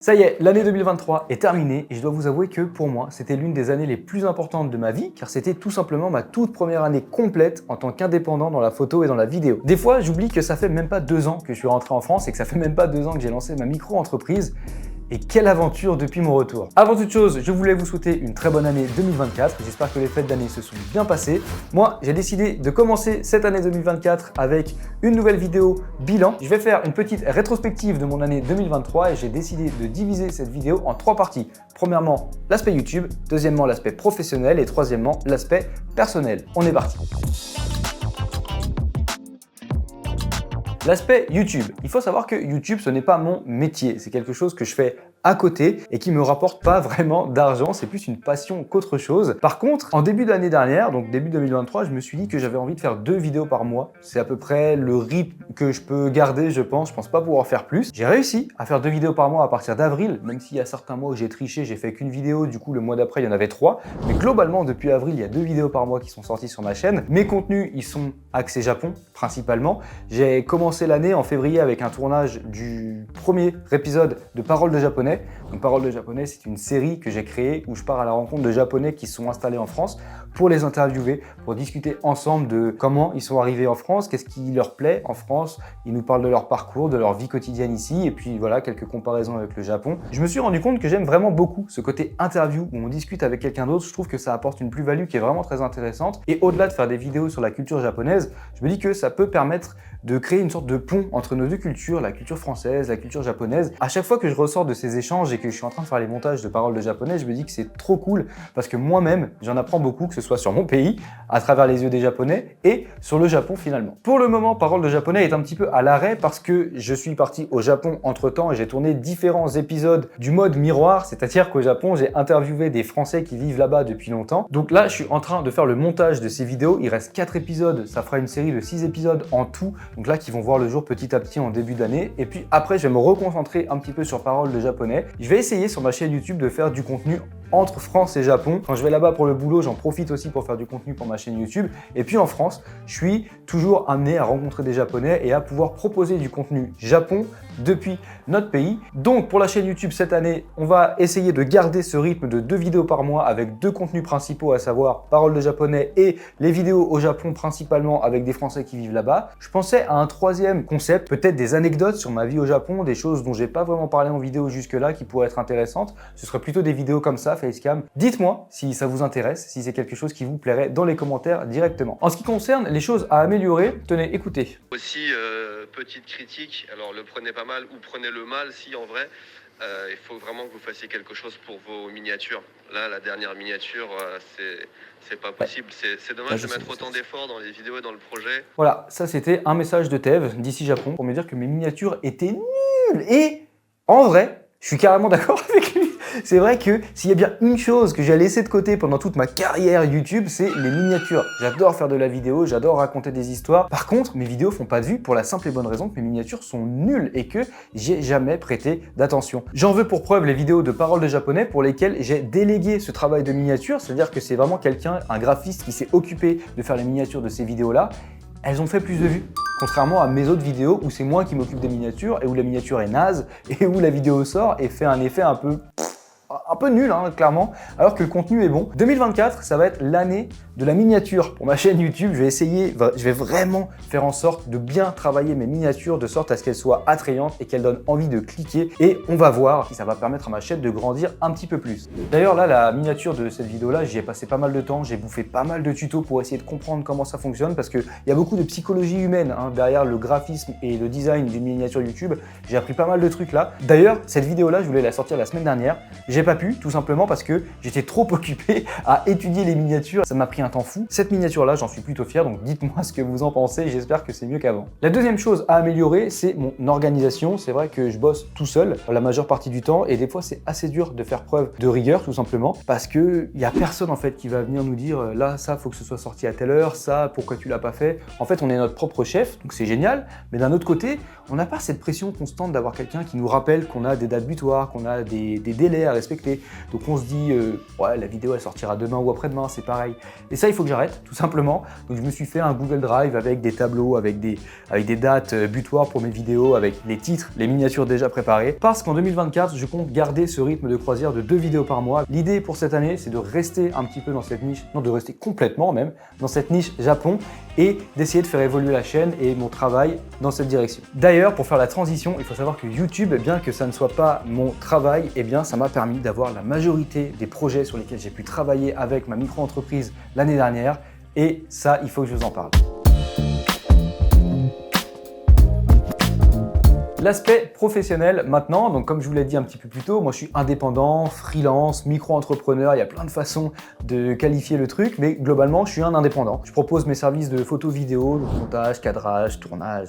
Ça y est, l'année 2023 est terminée et je dois vous avouer que pour moi, c'était l'une des années les plus importantes de ma vie car c'était tout simplement ma toute première année complète en tant qu'indépendant dans la photo et dans la vidéo. Des fois, j'oublie que ça fait même pas 2 ans que je suis rentré en France et que ça fait même pas 2 ans que j'ai lancé ma micro-entreprise. Et quelle aventure depuis mon retour! Avant toute chose, je voulais vous souhaiter une très bonne année 2024. J'espère que les fêtes d'année se sont bien passées. Moi, j'ai décidé de commencer cette année 2024 avec une nouvelle vidéo bilan. Je vais faire une petite rétrospective de mon année 2023 et j'ai décidé de diviser cette vidéo en 3 parties. Premièrement, l'aspect YouTube, deuxièmement, l'aspect professionnel et troisièmement, l'aspect personnel. On est parti! L'aspect YouTube. Il faut savoir que YouTube, ce n'est pas mon métier. C'est quelque chose que je fais à côté et qui me rapporte pas vraiment d'argent. C'est plus une passion qu'autre chose. Par contre, en début d'année dernière, donc début 2023, je me suis dit que j'avais envie de faire 2 vidéos par mois. C'est à peu près le rythme que je peux garder, je pense. Je pense pas pouvoir faire plus. J'ai réussi à faire 2 vidéos par mois à partir d'avril, même s'il y a certains mois où j'ai triché, j'ai fait qu'une vidéo. Du coup, le mois d'après, il y en avait 3. Mais globalement, depuis avril, il y a 2 vidéos par mois qui sont sorties sur ma chaîne. Mes contenus, ils sont axés Japon, principalement. J'ai commencé l'année en février avec un tournage du premier épisode de Paroles de japonais. Donc Paroles de japonais, c'est une série que j'ai créée où je pars à la rencontre de japonais qui sont installés en France pour les interviewer, pour discuter ensemble de comment ils sont arrivés en France, qu'est-ce qui leur plaît en France. Ils nous parlent de leur parcours, de leur vie quotidienne ici et puis voilà, quelques comparaisons avec le Japon. Je me suis rendu compte que j'aime vraiment beaucoup ce côté interview où on discute avec quelqu'un d'autre. Je trouve que ça apporte une plus-value qui est vraiment très intéressante et au-delà de faire des vidéos sur la culture japonaise, je me dis que ça peut permettre de créer une sorte de pont entre nos deux cultures, la culture française, la culture japonaise. À chaque fois que je ressors de ces échanges et que je suis en train de faire les montages de Paroles de japonais, je me dis que c'est trop cool parce que moi-même, j'en apprends beaucoup, que ce soit sur mon pays, à travers les yeux des japonais et sur le Japon finalement. Pour le moment, Paroles de japonais est un petit peu à l'arrêt parce que je suis parti au Japon entre-temps et j'ai tourné différents épisodes du mode miroir, c'est-à-dire qu'au Japon, j'ai interviewé des Français qui vivent là-bas depuis longtemps. Donc là, je suis en train de faire le montage de ces vidéos. Il reste 4 épisodes, ça fera une série de 6 épisodes en tout. Donc là, qui vont voir le jour petit à petit en début d'année. Et puis après, je vais me reconcentrer un petit peu sur Paroles de japonais. Je vais essayer sur ma chaîne YouTube de faire du contenu entre France et Japon. Quand je vais là-bas pour le boulot, j'en profite aussi pour faire du contenu pour ma chaîne YouTube. Et puis en France, je suis toujours amené à rencontrer des Japonais et à pouvoir proposer du contenu Japon depuis notre pays. Donc pour la chaîne YouTube cette année, on va essayer de garder ce rythme de 2 vidéos par mois avec 2 contenus principaux, à savoir Paroles de japonais et les vidéos au Japon principalement avec des Français qui vivent là-bas. Je pensais à un troisième concept, peut-être des anecdotes sur ma vie au Japon, des choses dont j'ai pas vraiment parlé en vidéo jusque-là qui pourraient être intéressantes. Ce serait plutôt des vidéos comme ça, facecam. Dites-moi si ça vous intéresse, si c'est quelque chose qui vous plairait dans les commentaires directement. En ce qui concerne les choses à améliorer, tenez, écoutez. Aussi, petite critique, alors le prenez pas mal ou prenez-le mal si en vrai, il faut vraiment que vous fassiez quelque chose pour vos miniatures. Là, la dernière miniature, c'est pas possible. C'est dommage de mettre autant d'efforts dans les vidéos et dans le projet. Voilà, ça c'était un message de Tev d'ici Japon pour me dire que mes miniatures étaient nulles. Et en vrai, je suis carrément d'accord avec lui. C'est vrai que s'il y a bien une chose que j'ai laissée de côté pendant toute ma carrière YouTube, c'est les miniatures. J'adore faire de la vidéo, j'adore raconter des histoires. Par contre, mes vidéos font pas de vue pour la simple et bonne raison que mes miniatures sont nulles et que j'ai jamais prêté d'attention. J'en veux pour preuve les vidéos de Paroles de japonais pour lesquelles j'ai délégué ce travail de miniature, c'est-à-dire que c'est vraiment quelqu'un, un graphiste qui s'est occupé de faire les miniatures de ces vidéos-là. Elles ont fait plus de vues. Contrairement à mes autres vidéos où c'est moi qui m'occupe des miniatures et où la miniature est naze et où la vidéo sort et fait un effet un peu nul, hein, clairement, alors que le contenu est bon. 2024, ça va être l'année de la miniature pour ma chaîne YouTube. Je vais vraiment faire en sorte de bien travailler mes miniatures de sorte à ce qu'elles soient attrayantes et qu'elles donnent envie de cliquer. Et on va voir si ça va permettre à ma chaîne de grandir un petit peu plus. D'ailleurs, là, la miniature de cette vidéo-là, j'y ai passé pas mal de temps. J'ai bouffé pas mal de tutos pour essayer de comprendre comment ça fonctionne parce qu'il y a beaucoup de psychologie humaine hein, derrière le graphisme et le design d'une miniature YouTube. J'ai appris pas mal de trucs là. D'ailleurs, cette vidéo-là, je voulais la sortir la semaine dernière. J'ai pas pu, tout simplement parce que j'étais trop occupé à étudier les miniatures. Ça m'a pris un temps fou. Cette miniature-là, j'en suis plutôt fier, donc dites-moi ce que vous en pensez. J'espère que c'est mieux qu'avant. La deuxième chose à améliorer, c'est mon organisation. C'est vrai que je bosse tout seul la majeure partie du temps et des fois, c'est assez dur de faire preuve de rigueur, tout simplement, parce que il y a personne en fait qui va venir nous dire là, ça, faut que ce soit sorti à telle heure, ça, pourquoi tu l'as pas fait. En fait, on est notre propre chef, donc c'est génial. Mais d'un autre côté, on n'a pas cette pression constante d'avoir quelqu'un qui nous rappelle qu'on a des dates butoirs, qu'on a des délais à respecter, abonnés. Donc on se dit, ouais, la vidéo elle sortira demain ou après-demain, c'est pareil. Et ça, il faut que j'arrête, tout simplement. Donc je me suis fait un Google Drive avec des tableaux, avec des dates butoirs pour mes vidéos, avec les titres, les miniatures déjà préparées. Parce qu'en 2024, je compte garder ce rythme de croisière de 2 vidéos par mois. L'idée pour cette année, c'est de rester un petit peu dans cette niche, non, de rester complètement même, dans cette niche Japon et d'essayer de faire évoluer la chaîne et mon travail dans cette direction. D'ailleurs, pour faire la transition, il faut savoir que YouTube, bien que ça ne soit pas mon travail, eh bien ça m'a permis d'avoir la majorité des projets sur lesquels j'ai pu travailler avec ma micro-entreprise l'année dernière et ça, il faut que je vous en parle. L'aspect professionnel maintenant, donc comme je vous l'ai dit un petit peu plus tôt, moi je suis indépendant, freelance, micro-entrepreneur, il y a plein de façons de qualifier le truc, mais globalement je suis un indépendant. Je propose mes services de photo vidéo, de montage, cadrage, tournage,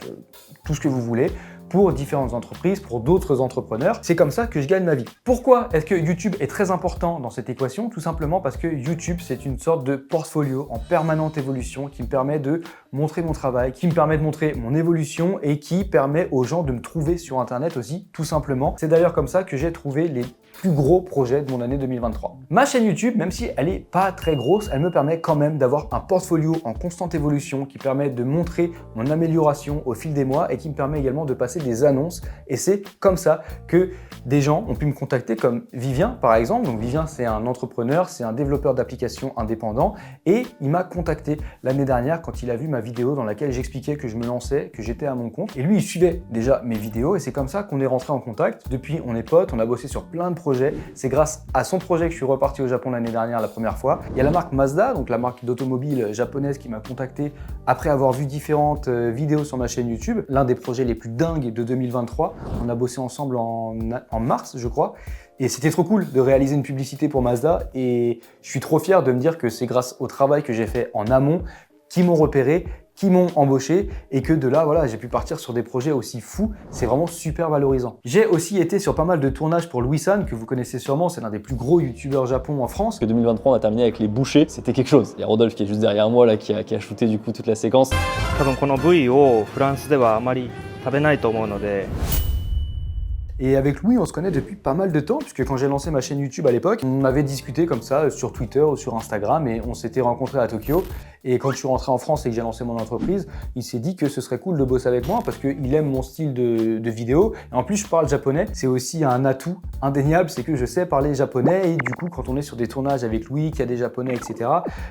tout ce que vous voulez, pour différentes entreprises, pour d'autres entrepreneurs. C'est comme ça que je gagne ma vie. Pourquoi est-ce que YouTube est très important dans cette équation? Tout simplement parce que YouTube, c'est une sorte de portfolio en permanente évolution qui me permet de montrer mon travail, qui me permet de montrer mon évolution et qui permet aux gens de me trouver sur Internet aussi, tout simplement. C'est d'ailleurs comme ça que j'ai trouvé les plus gros projets de mon année 2023. Ma chaîne YouTube, même si elle est pas très grosse, elle me permet quand même d'avoir un portfolio en constante évolution qui permet de montrer mon amélioration au fil des mois et qui me permet également de passer des annonces. Et c'est comme ça que des gens ont pu me contacter, comme Vivien par exemple. Donc Vivien, c'est un entrepreneur, c'est un développeur d'applications indépendant et il m'a contacté l'année dernière quand il a vu ma vidéo dans laquelle j'expliquais que je me lançais, que j'étais à mon compte. Et lui, il suivait déjà mes vidéos et c'est comme ça qu'on est rentré en contact. Depuis, on est potes, on a bossé sur plein de projets. C'est grâce à son projet que je suis reparti au Japon l'année dernière la première fois. Il y a la marque Mazda, donc la marque d'automobile japonaise qui m'a contacté après avoir vu différentes vidéos sur ma chaîne YouTube. L'un des projets les plus dingues de 2023. On a bossé ensemble en mars, je crois. Et c'était trop cool de réaliser une publicité pour Mazda et je suis trop fier de me dire que c'est grâce au travail que j'ai fait en amont qui m'ont repéré, qui m'ont embauché et que de là, voilà, j'ai pu partir sur des projets aussi fous. C'est vraiment super valorisant. J'ai aussi été sur pas mal de tournages pour Louis-San, que vous connaissez sûrement, c'est l'un des plus gros youtubeurs Japon en France. En 2023, on a terminé avec les bouchées, c'était quelque chose. Il y a Rodolphe qui est juste derrière moi là, qui a shooté du coup toute la séquence. 多分この部位をフランスではあまり食べないと思うので Et avec Louis, on se connaît depuis pas mal de temps, puisque quand j'ai lancé ma chaîne YouTube à l'époque, on avait discuté comme ça sur Twitter ou sur Instagram et on s'était rencontrés à Tokyo. Et quand je suis rentré en France et que j'ai lancé mon entreprise, il s'est dit que ce serait cool de bosser avec moi parce qu'il aime mon style de vidéo. Et en plus, je parle japonais. C'est aussi un atout indéniable, c'est que je sais parler japonais. Et du coup, quand on est sur des tournages avec Louis, qu'il y a des japonais, etc.,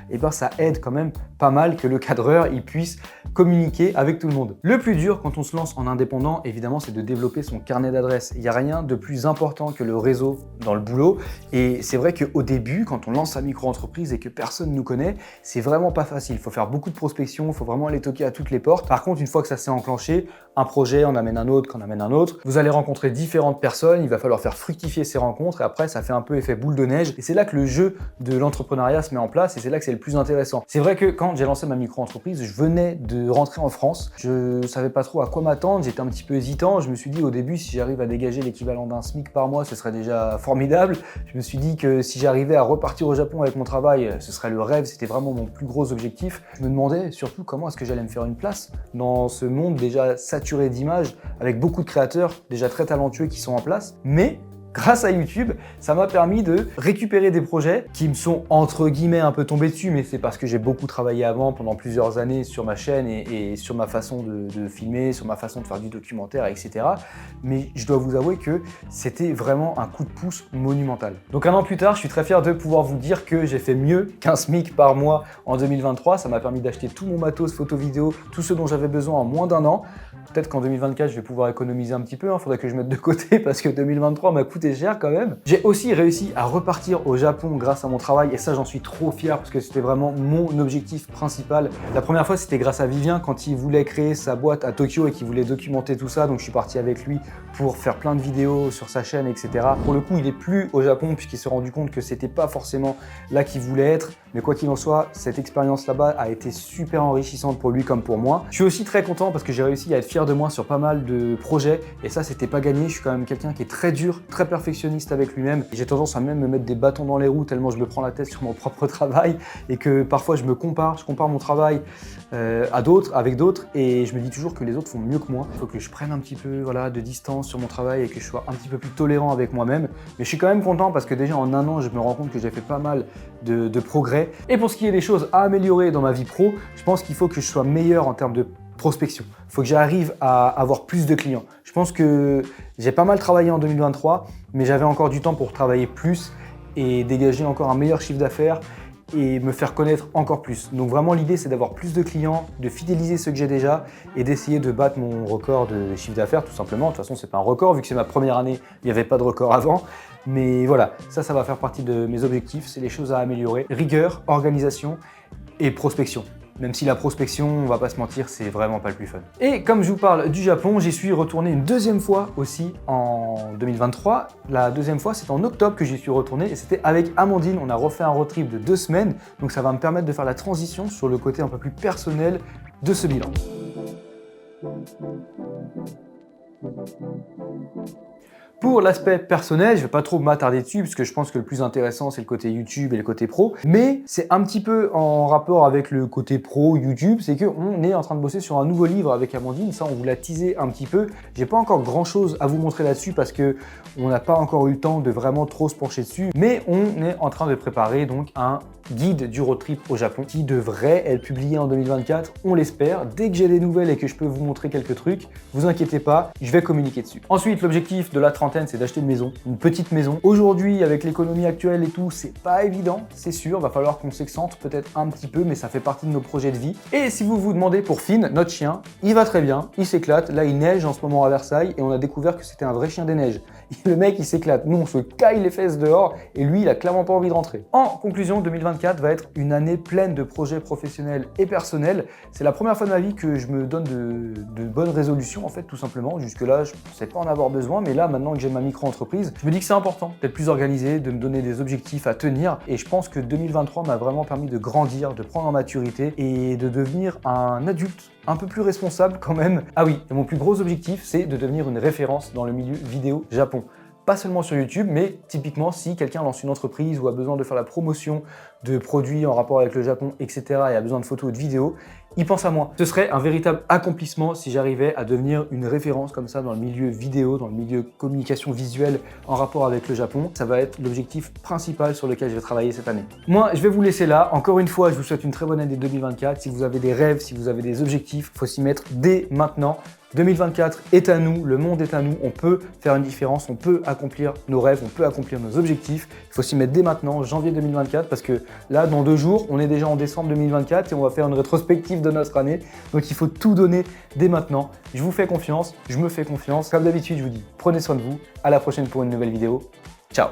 et ben ça aide quand même pas mal que le cadreur il puisse communiquer avec tout le monde. Le plus dur quand on se lance en indépendant, évidemment, c'est de développer son carnet d'adresses. Il n'y a rien de plus important que le réseau dans le boulot. Et c'est vrai qu'au début, quand on lance sa micro-entreprise et que personne ne nous connaît, c'est vraiment pas facile. Il faut faire beaucoup de prospection, il faut vraiment aller toquer à toutes les portes. Par contre, une fois que ça s'est enclenché, un projet en amène un autre, qu'en amène un autre. Vous allez rencontrer différentes personnes, il va falloir faire fructifier ces rencontres et après, ça fait un peu effet boule de neige. Et c'est là que le jeu de l'entrepreneuriat se met en place et c'est là que c'est le plus intéressant. C'est vrai que quand j'ai lancé ma micro-entreprise, je venais de rentrer en France. Je savais pas trop à quoi m'attendre, j'étais un petit peu hésitant. Je me suis dit au début, si j'arrive à dégager l'équivalent d'un SMIC par mois, ce serait déjà formidable. Je me suis dit que si j'arrivais à repartir au Japon avec mon travail, ce serait le rêve, c'était vraiment mon plus gros objectif. Je me demandais surtout comment est-ce que j'allais me faire une place dans ce monde déjà saturé d'images, avec beaucoup de créateurs déjà très talentueux qui sont en place. Mais grâce à YouTube, ça m'a permis de récupérer des projets qui me sont entre guillemets un peu tombés dessus, mais c'est parce que j'ai beaucoup travaillé avant pendant plusieurs années sur ma chaîne et sur ma façon de filmer, sur ma façon de faire du documentaire, etc. Mais je dois vous avouer que c'était vraiment un coup de pouce monumental. Donc un an plus tard, je suis très fier de pouvoir vous dire que j'ai fait mieux qu'un SMIC par mois en 2023. Ça m'a permis d'acheter tout mon matos photo vidéo, tout ce dont j'avais besoin en moins d'un an. Peut-être qu'en 2024, je vais pouvoir économiser un petit peu, faudrait que je mette de côté parce que 2023 m'a coûté cher quand même. J'ai aussi réussi à repartir au Japon grâce à mon travail et ça, j'en suis trop fier parce que c'était vraiment mon objectif principal. La première fois, c'était grâce à Vivien quand il voulait créer sa boîte à Tokyo et qu'il voulait documenter tout ça. Donc, je suis parti avec lui pour faire plein de vidéos sur sa chaîne, etc. Pour le coup, il est plus au Japon puisqu'il s'est rendu compte que c'était pas forcément là qu'il voulait être. Mais quoi qu'il en soit, cette expérience là-bas a été super enrichissante pour lui comme pour moi. Je suis aussi très content parce que j'ai réussi à être fier de moi sur pas mal de projets et ça, c'était pas gagné. Je suis quand même quelqu'un qui est très dur, très perfectionniste avec lui-même. J'ai tendance à même me mettre des bâtons dans les roues tellement je me prends la tête sur mon propre travail et que parfois je compare mon travail avec d'autres et je me dis toujours que les autres font mieux que moi. Il faut que je prenne un petit peu de distance sur mon travail et que je sois un petit peu plus tolérant avec moi-même. Mais je suis quand même content parce que déjà en un an, je me rends compte que j'ai fait pas mal de progrès. Et pour ce qui est des choses à améliorer dans ma vie pro, je pense qu'il faut que je sois meilleur en termes de prospection. Il faut que j'arrive à avoir plus de clients. Je pense que j'ai pas mal travaillé en 2023, mais j'avais encore du temps pour travailler plus et dégager encore un meilleur chiffre d'affaires et me faire connaître encore plus. Donc vraiment l'idée c'est d'avoir plus de clients, de fidéliser ceux que j'ai déjà et d'essayer de battre mon record de chiffre d'affaires tout simplement. De toute façon c'est pas un record vu que c'est ma première année, il n'y avait pas de record avant. Mais voilà, ça va faire partie de mes objectifs, c'est les choses à améliorer. Rigueur, organisation et prospection. Même si la prospection, on va pas se mentir, c'est vraiment pas le plus fun. Et comme je vous parle du Japon, j'y suis retourné une deuxième fois aussi en 2023. La deuxième fois, c'est en octobre que j'y suis retourné et c'était avec Amandine. On a refait un road trip de 2 semaines, donc ça va me permettre de faire la transition sur le côté un peu plus personnel de ce bilan. Pour l'aspect personnel, je vais pas trop m'attarder dessus parce que je pense que le plus intéressant c'est le côté YouTube et le côté pro. Mais c'est un petit peu en rapport avec le côté pro YouTube, c'est qu'on est en train de bosser sur un nouveau livre avec Amandine. Ça, on vous l'a teasé un petit peu. J'ai pas encore grand chose à vous montrer là-dessus parce que on n'a pas encore eu le temps de vraiment trop se pencher dessus. Mais on est en train de préparer donc un guide du road trip au Japon qui devrait être publié en 2024, on l'espère. Dès que j'ai des nouvelles et que je peux vous montrer quelques trucs, vous inquiétez pas, je vais communiquer dessus. Ensuite, l'objectif de la trentaine, c'est d'acheter une maison, une petite maison. Aujourd'hui, avec l'économie actuelle et tout, c'est pas évident, c'est sûr, va falloir qu'on s'excentre peut-être un petit peu, mais ça fait partie de nos projets de vie. Et si vous vous demandez pour Finn, notre chien, il va très bien, il s'éclate. Là, il neige en ce moment à Versailles et on a découvert que c'était un vrai chien des neiges. Le mec, il s'éclate. Nous, on se caille les fesses dehors et lui, il a clairement pas envie de rentrer. En conclusion, 2024 va être une année pleine de projets professionnels et personnels. C'est la première fois de ma vie que je me donne de bonnes résolutions, en fait, tout simplement. Jusque-là, je ne pensais pas en avoir besoin, mais là, maintenant que j'ai ma micro-entreprise, je me dis que c'est important d'être plus organisé, de me donner des objectifs à tenir. Et je pense que 2023 m'a vraiment permis de grandir, de prendre en maturité et de devenir un adulte un peu plus responsable quand même. Ah oui, et mon plus gros objectif, c'est de devenir une référence dans le milieu vidéo Japon. Pas seulement sur YouTube, mais typiquement si quelqu'un lance une entreprise ou a besoin de faire la promotion de produits en rapport avec le Japon, etc. et a besoin de photos ou de vidéos, il pense à moi. Ce serait un véritable accomplissement si j'arrivais à devenir une référence comme ça dans le milieu vidéo, dans le milieu communication visuelle en rapport avec le Japon. Ça va être l'objectif principal sur lequel je vais travailler cette année. Moi, je vais vous laisser là. Encore une fois, je vous souhaite une très bonne année 2024. Si vous avez des rêves, si vous avez des objectifs, il faut s'y mettre dès maintenant. 2024 est à nous, le monde est à nous, on peut faire une différence, on peut accomplir nos rêves, on peut accomplir nos objectifs. Il faut s'y mettre dès maintenant, janvier 2024, parce que là, dans 2 jours, on est déjà en décembre 2024 et on va faire une rétrospective de notre année. Donc il faut tout donner dès maintenant. Je vous fais confiance, je me fais confiance. Comme d'habitude, je vous dis, prenez soin de vous. À la prochaine pour une nouvelle vidéo. Ciao!